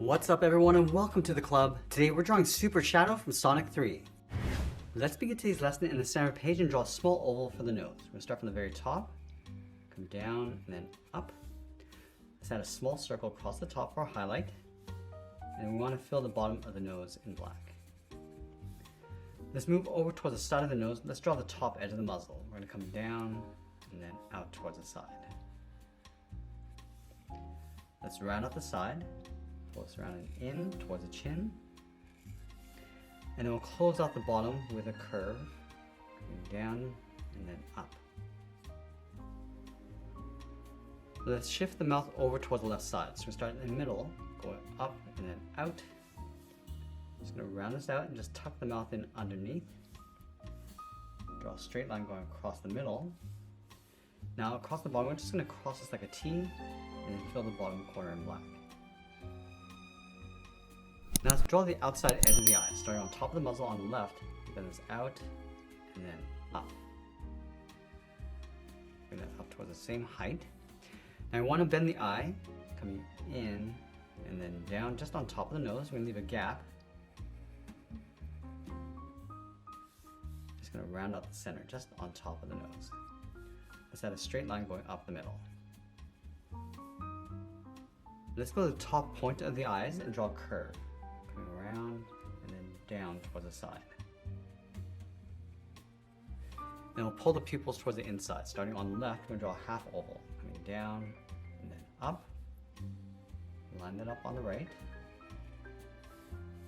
What's up everyone and welcome to the club. Today we're drawing Super Shadow from Sonic 3. Let's begin today's lesson in the center page and draw a small oval for the nose. We're going to start from the very top, come down and then up. Let's add a small circle across the top for our highlight. And we want to fill the bottom of the nose in black. Let's move over towards the side of the nose. Let's draw the top edge of the muzzle. We're going to come down and then out towards the side. Let's round up the side. Pull this around and in towards the chin. And then we'll close out the bottom with a curve, coming down and then up. Let's shift the mouth over towards the left side. So we start in the middle, going up and then out. Just going to round this out and just tuck the mouth in underneath. Draw a straight line going across the middle. Now across the bottom, we're just going to cross this like a T and then fill the bottom corner in black. Now let's draw the outside edge of the eye, starting on top of the muzzle on the left, then this out, and then up. Bring that up towards the same height. Now I want to bend the eye, coming in and then down just on top of the nose. We're going to leave a gap. Just going to round out the center, just on top of the nose. Let's add a straight line going up the middle. Let's go to the top point of the eyes and draw a curve. Coming around and then down towards the side. Then we'll pull the pupils towards the inside. Starting on the left, we're going to draw a half oval. Coming down and then up. Line that up on the right.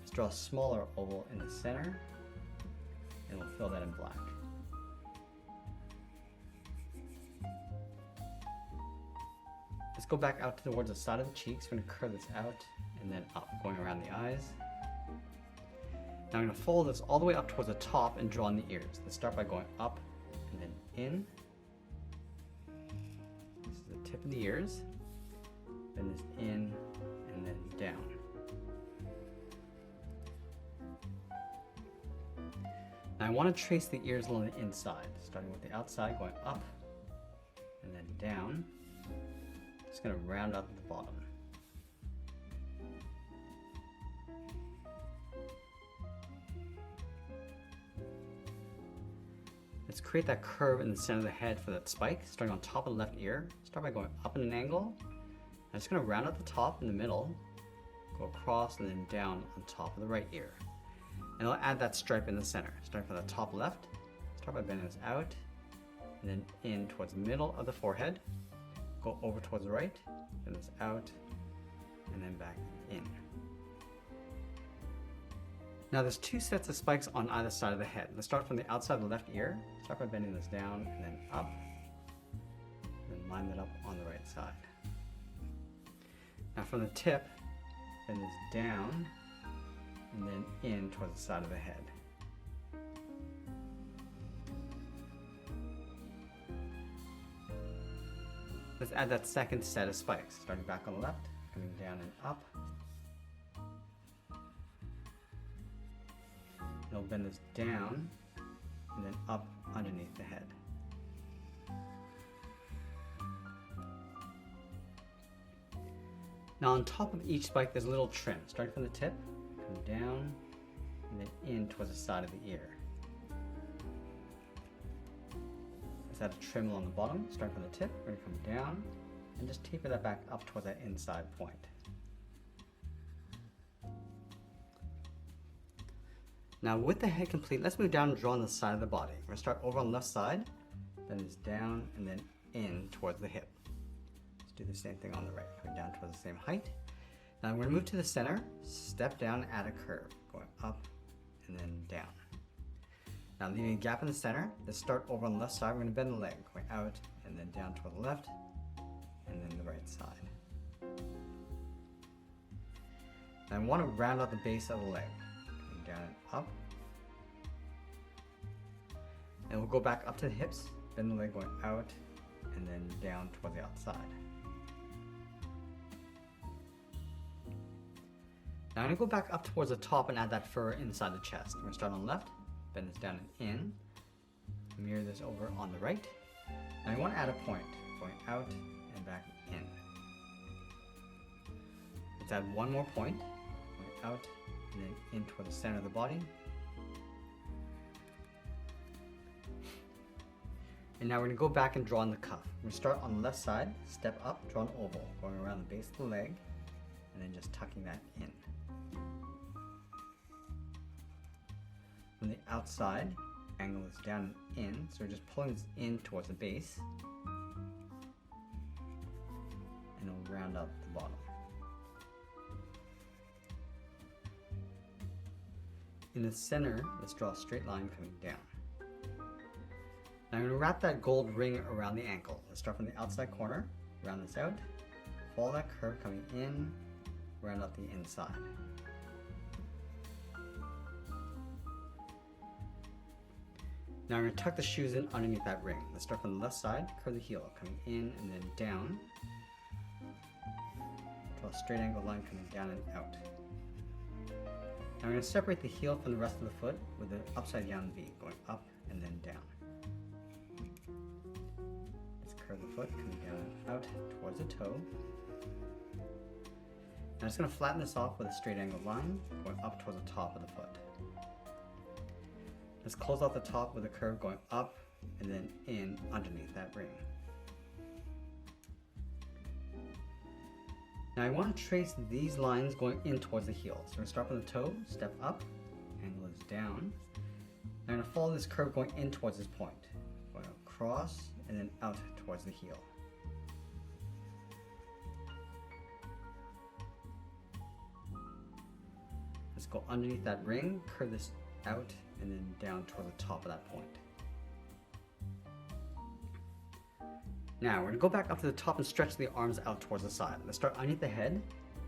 Let's draw a smaller oval in the center. And we'll fill that in black. Let's go back out towards the side of the cheeks. We're going to curve this out and then up, going around the eyes. Now I'm going to fold this all the way up towards the top and draw in the ears. Let's start by going up and then in. This is the tip of the ears. Then this in and then down. Now I want to trace the ears along the inside, starting with the outside, going up and then down. Just going to round out the bottom. Let's create that curve in the center of the head for that spike, starting on top of the left ear. Start by going up in an angle. I'm just going to round out the top in the middle, go across and then down on top of the right ear. And I'll add that stripe in the center, starting from the top left. Start by bending this out and then in towards the middle of the forehead. Go over towards the right, bend this out and then back in. Now there's two sets of spikes on either side of the head. Let's start from the outside of the left ear. Start by bending this down and then up. And then line that up on the right side. Now from the tip, bend this down and then in towards the side of the head. Let's add that second set of spikes, starting back on the left, coming down and up. And we'll bend this down and then up underneath the head. Now on top of each spike there's a little trim, starting from the tip, come down and then in towards the side of the ear. Let's add a trim along the bottom, starting from the tip, we're going to come down and just taper that back up towards that inside point. Now with the head complete, let's move down and draw on the side of the body. We're going to start over on the left side, then it's down and then in towards the hip. Let's do the same thing on the right, coming down towards the same height. Now we're going to move to the center, step down and add a curve, going up and then down. Now leaving a gap in the center, let's start over on the left side. We're going to bend the leg, going out and then down toward the left and then the right side. Now I want to round out the base of the leg. Down and up. And we'll go back up to the hips, bend the leg going out and then down toward the outside. Now I'm going to go back up towards the top and add that fur inside the chest. We're going to start on the left, bend this down and in, mirror this over on the right, and I want to add a point going out and back in. Let's add one more point, going out and then in toward the center of the body. And now we're going to go back and draw in the cuff. We're going to start on the left side, step up, draw an oval, going around the base of the leg, and then just tucking that in. From the outside, angle this down and in, so we're just pulling this in towards the base, and it'll round out the bottom. In the center, let's draw a straight line coming down. Now I'm going to wrap that gold ring around the ankle. Let's start from the outside corner, round this out, follow that curve coming in, round out the inside. Now I'm going to tuck the shoes in underneath that ring. Let's start from the left side, curve the heel, coming in and then down. Draw a straight angle line coming down and out. Now I'm going to separate the heel from the rest of the foot with an upside down V, going up and then down. Curve the foot, coming down and out towards the toe. Now I'm just going to flatten this off with a straight angled line, going up towards the top of the foot. Let's close off the top with a curve going up and then in underneath that ring. Now I want to trace these lines going in towards the heel. So we're going to start from the toe, step up, angle this down. Now I'm going to follow this curve going in towards this point, going across and then out towards the heel. Let's go underneath that ring, curve this out and then down toward the top of that point. Now we're going to go back up to the top and stretch the arms out towards the side. Let's start underneath the head,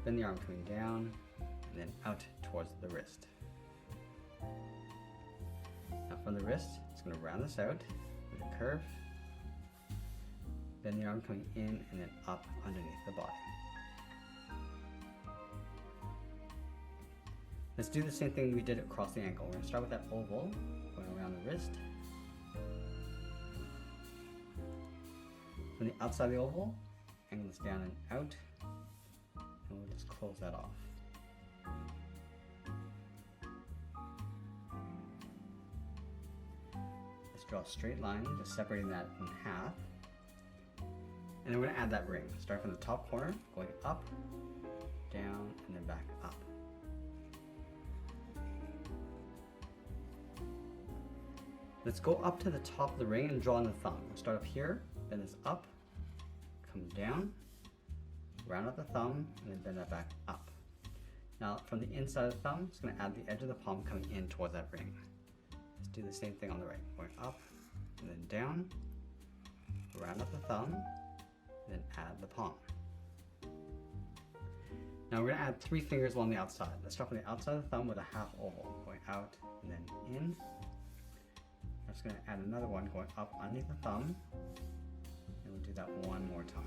bend the arm coming down and then out towards the wrist. Now from the wrist, it's going to round this out with a curve. Bend the arm coming in and then up underneath the body. Let's do the same thing we did across the ankle. We're going to start with that oval, going around the wrist. From the outside of the oval, angle this down and out, and we'll just close that off. Let's draw a straight line, just separating that in half. And then we're going to add that ring. Start from the top corner, going up, down, and then back up. Let's go up to the top of the ring and draw in the thumb. We'll start up here, bend this up, come down, round out the thumb, and then bend that back up. Now from the inside of the thumb, it's going to add the edge of the palm coming in towards that ring. Let's do the same thing on the right, going up, and then down, round out the thumb, then add the palm. Now we're going to add 3 fingers along the outside. Let's start from the outside of the thumb with a half oval, going out and then in. I'm just going to add another one going up underneath the thumb, and we'll do that one more time.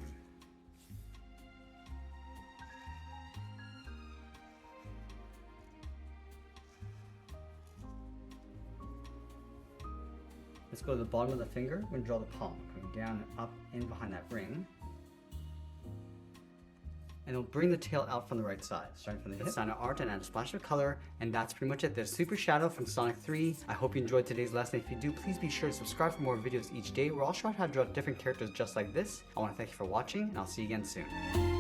Let's go to the bottom of the finger. We're going to draw the palm, coming down and up in behind that ring. And it'll bring the tail out from the right side, starting from the hip. Sign of art and add a splash of color, and that's pretty much it. There's Super Shadow from Sonic 3. I hope you enjoyed today's lesson. If you do, please be sure to subscribe for more videos each day. We're all showing how to draw different characters just like this. I want to thank you for watching, and I'll see you again soon.